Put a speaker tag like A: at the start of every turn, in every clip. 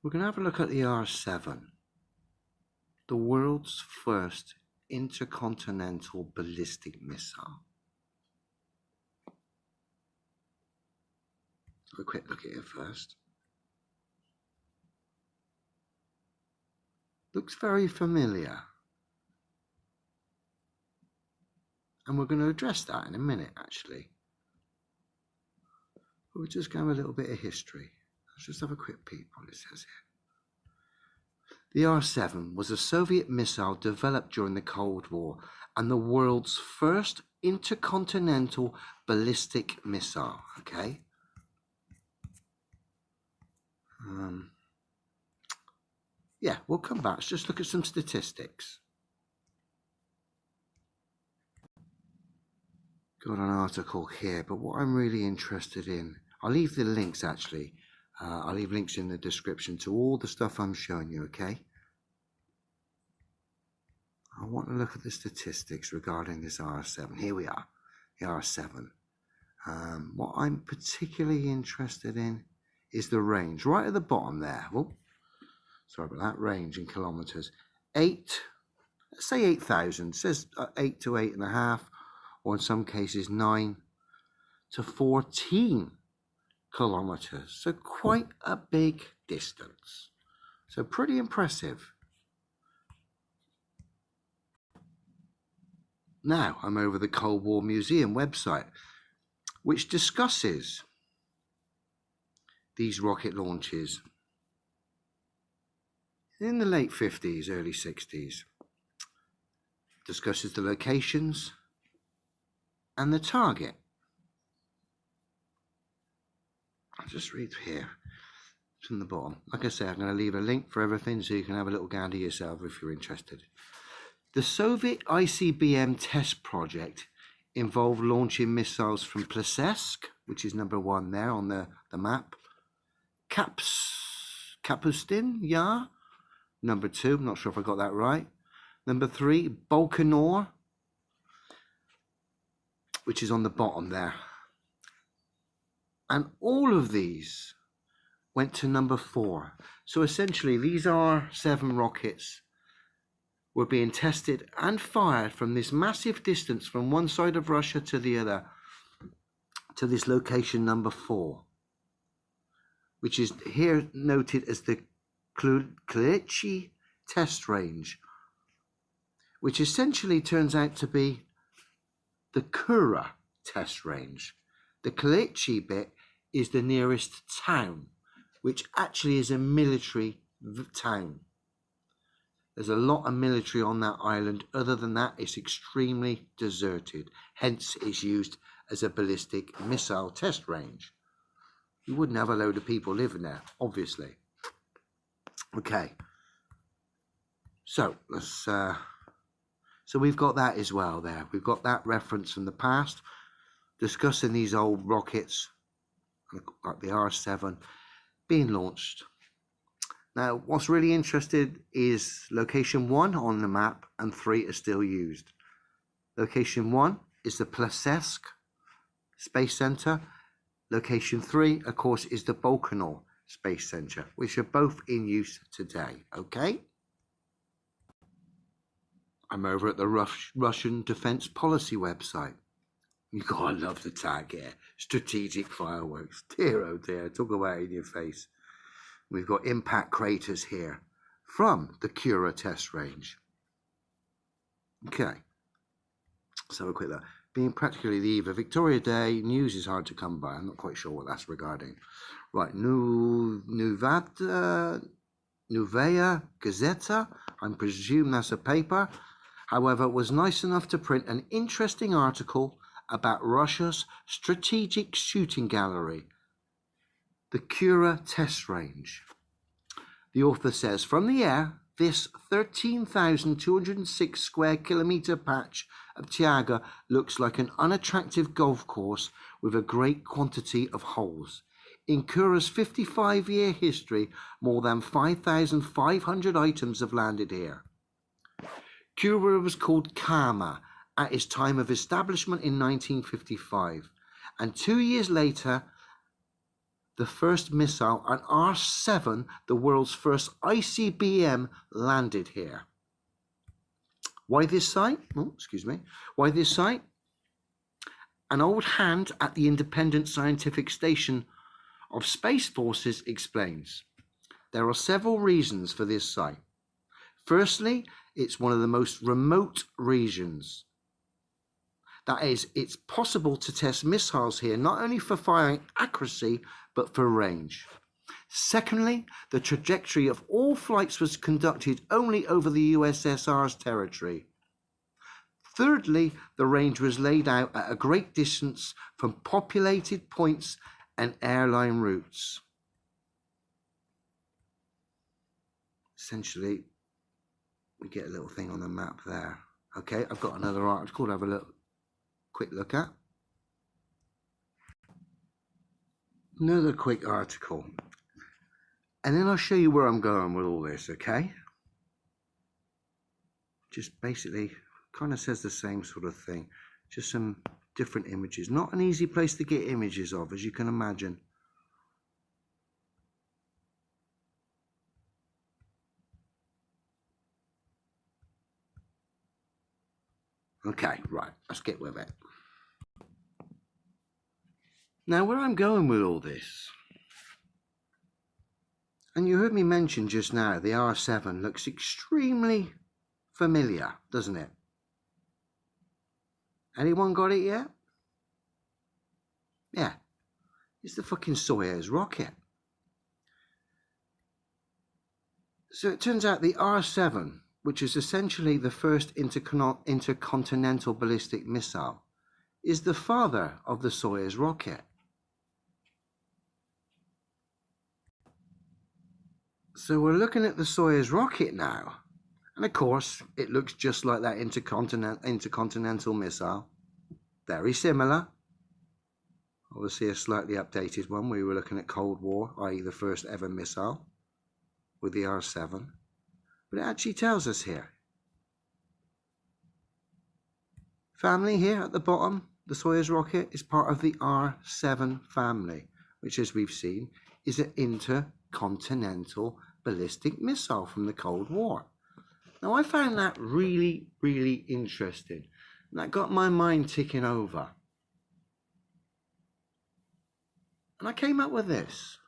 A: We're going to have a look at the R7, the world's first intercontinental ballistic missile. Have a quick look at it first. Looks very familiar. And we're going to address that in a minute, actually. But we're just going to have a little bit of history. Let's just have a quick peek what it says here. The R-7 was a Soviet missile developed during the Cold War and the world's first intercontinental ballistic missile. Okay. Yeah, we'll come back. Let's just look at some statistics. Got an article here, but what I'm really interested in, I'll leave the links actually. I'll leave links in the description to all the stuff I'm showing you, okay? I want to look at the statistics regarding this R7. Here we are, the R7. What I'm particularly interested in is the range, right at the bottom there. Oh, sorry about that, range in kilometers. Let's say 8,000, it says 8 to 8.5, or in some cases 9 to 14 kilometers. So quite a big distance. So pretty impressive. Now I'm over the Cold War Museum website, which discusses these rocket launches in the late 50s, early 60s. Discusses the locations and the target. I'll just read here from the bottom. Like I say, I'm going to leave a link for everything so you can have a little gander yourself if you're interested. The Soviet ICBM test project involved launching missiles from Plesetsk, which is number 1 there on the map, Kapustin Yar, number 2, I'm not sure if I got that right, number 3, Baikonur, which is on the bottom there. And all of these went to number 4. So essentially these R-7 rockets were being tested and fired from this massive distance from one side of Russia to the other, to this location number 4, which is here noted as the Klychi test range, which essentially turns out to be the Kura test range. The Klychi bit is the nearest town, which actually is a military town. There's a lot of military on that island. Other than that, it's extremely deserted. Hence, it's used as a ballistic missile test range. You wouldn't have a load of people living there, obviously. Okay. So let's. So we've got that as well there. We've got that reference from the past, discussing these old rockets, like the R-7, being launched. Now, what's really interesting is location 1 on the map and 3 are still used. Location 1 is the Plesetsk Space Center. Location 3, of course, is the Baikonur Space Center, which are both in use today, okay? I'm over at the Russian Defense Policy website. You gotta love the tag here. Strategic fireworks. Dear, oh dear, talk about it in your face. We've got impact craters here from the Kura test range. Okay. So a quick look. Being practically the eve of Victoria Day, news is hard to come by. I'm not quite sure what that's regarding. Right, Novaya Gazeta. I presume that's a paper. However, it was nice enough to print an interesting article about Russia's strategic shooting gallery, the Kura test range. The author says, from the air, this 13,206 square kilometre patch of Tiaga looks like an unattractive golf course with a great quantity of holes. In Kura's 55-year history, more than 5,500 items have landed here. Kura was called Kama at its time of establishment in 1955, and 2 years later, the first missile, an R-7, the world's first ICBM, landed here. Why this site? Oh, excuse me. Why this site? An old hand at the Independent Scientific Station of Space Forces explains. There are several reasons for this site. Firstly, it's one of the most remote regions. That is, it's possible to test missiles here, not only for firing accuracy, but for range. Secondly, the trajectory of all flights was conducted only over the USSR's territory. Thirdly, the range was laid out at a great distance from populated points and airline routes. Essentially, we get a little thing on the map there. Okay, I've got another article to have a quick look at. Another quick article. And then I'll show you where I'm going with all this, okay? Just basically kind of says the same sort of thing. Just some different images. Not an easy place to get images of, as you can imagine. Okay, right, let's get with it. Now, where I'm going with all this, and you heard me mention just now, the R7 looks extremely familiar, doesn't it? Anyone got it yet? Yeah, it's the fucking Soyuz rocket. So it turns out the R7, which is essentially the first intercontinental ballistic missile, is the father of the Soyuz rocket. So we're looking at the Soyuz rocket now. And of course, it looks just like that intercontinental missile. Very similar. Obviously a slightly updated one. We were looking at Cold War, i.e. the first ever missile with the R7. But it actually tells us here. Family here at the bottom, the Soyuz rocket is part of the R7 family, which, as we've seen, is an intercontinental ballistic missile from the Cold War. Now, I found that really, really interesting. And that got my mind ticking over. And I came up with this.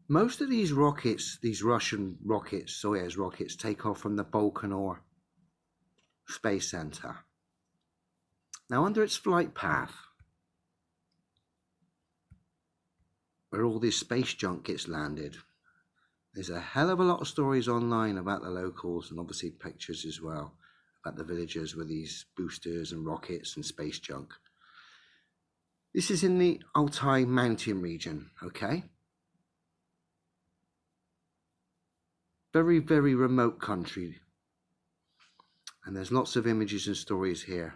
A: Most of these rockets, these Russian rockets, Soyuz rockets, take off from the Baikonur Space Center. Now, under its flight path, where all this space junk gets landed, there's a hell of a lot of stories online about the locals, and obviously pictures as well, about the villagers with these boosters and rockets and space junk. This is in the Altai mountain region, okay? Very, very remote country. And there's lots of images and stories here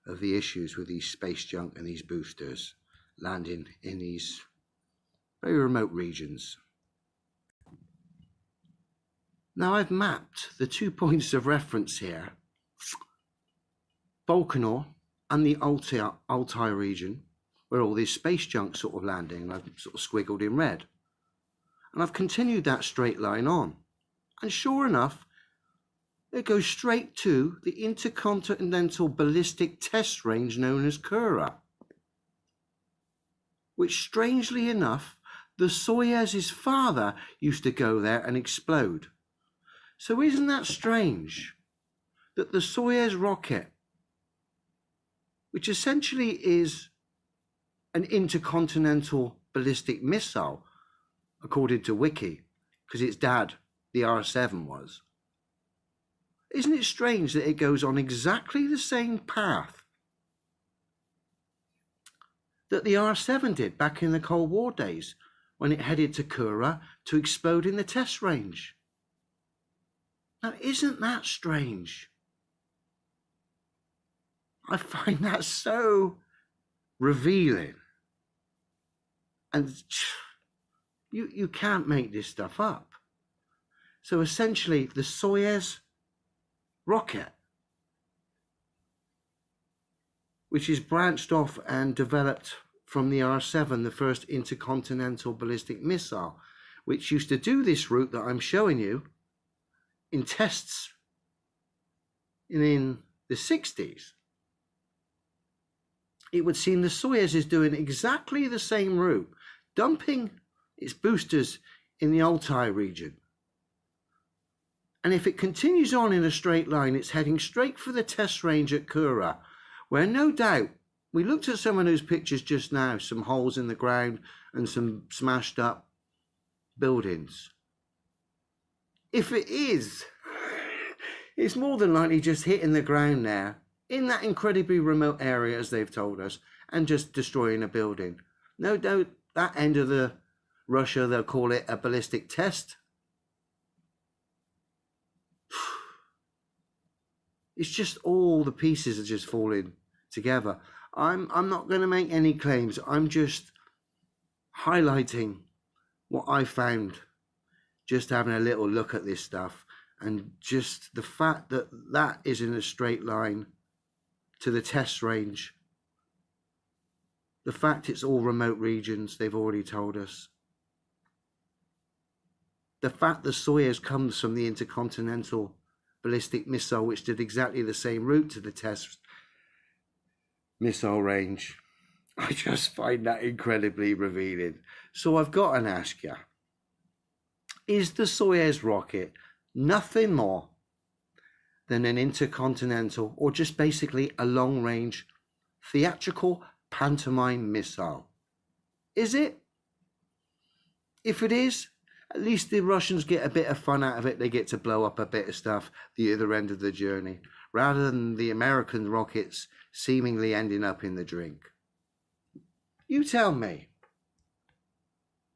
A: of the issues with these space junk and these boosters landing in these very remote regions. Now I've mapped the 2 points of reference here, Baikonur and the Altai region, where all this space junk sort of landing, and I've sort of squiggled in red. And I've continued that straight line on. And sure enough, it goes straight to the intercontinental ballistic test range known as Kura, which, strangely enough, the Soyuz's father used to go there and explode. So isn't that strange that the Soyuz rocket, which essentially is an intercontinental ballistic missile, according to Wiki, because its dad, the R7, was, isn't it strange that it goes on exactly the same path that the R7 did back in the Cold War days, when it headed to Kura to explode in the test range? Now, isn't that strange? I find that so revealing. And you can't make this stuff up. So essentially, the Soyuz rocket, which is branched off and developed from the R-7, the first intercontinental ballistic missile, which used to do this route that I'm showing you in tests in the 60s. It would seem the Soyuz is doing exactly the same route, dumping its boosters in the Altai region. And if it continues on in a straight line, it's heading straight for the test range at Kura, where no doubt, we looked at some of those pictures just now, some holes in the ground and some smashed up buildings. If it is, it's more than likely just hitting the ground now, in that incredibly remote area, as they've told us, and just destroying a building. No doubt that end of the Russia, they'll call it a ballistic test. It's just all the pieces are just falling together. I'm not going to make any claims. I'm just highlighting what I found just having a little look at this stuff, and just the fact that that is in a straight line to the test range. The fact it's all remote regions, they've already told us. The fact the Soyuz comes from the intercontinental ballistic missile, which did exactly the same route to the test missile range. I just find that incredibly revealing. So I've got to ask you, is the Soyuz rocket nothing more than an intercontinental, or just basically a long-range theatrical pantomime missile? Is it? If it is, at least the Russians get a bit of fun out of it. They get to blow up a bit of stuff the other end of the journey, rather than the American rockets seemingly ending up in the drink. You tell me.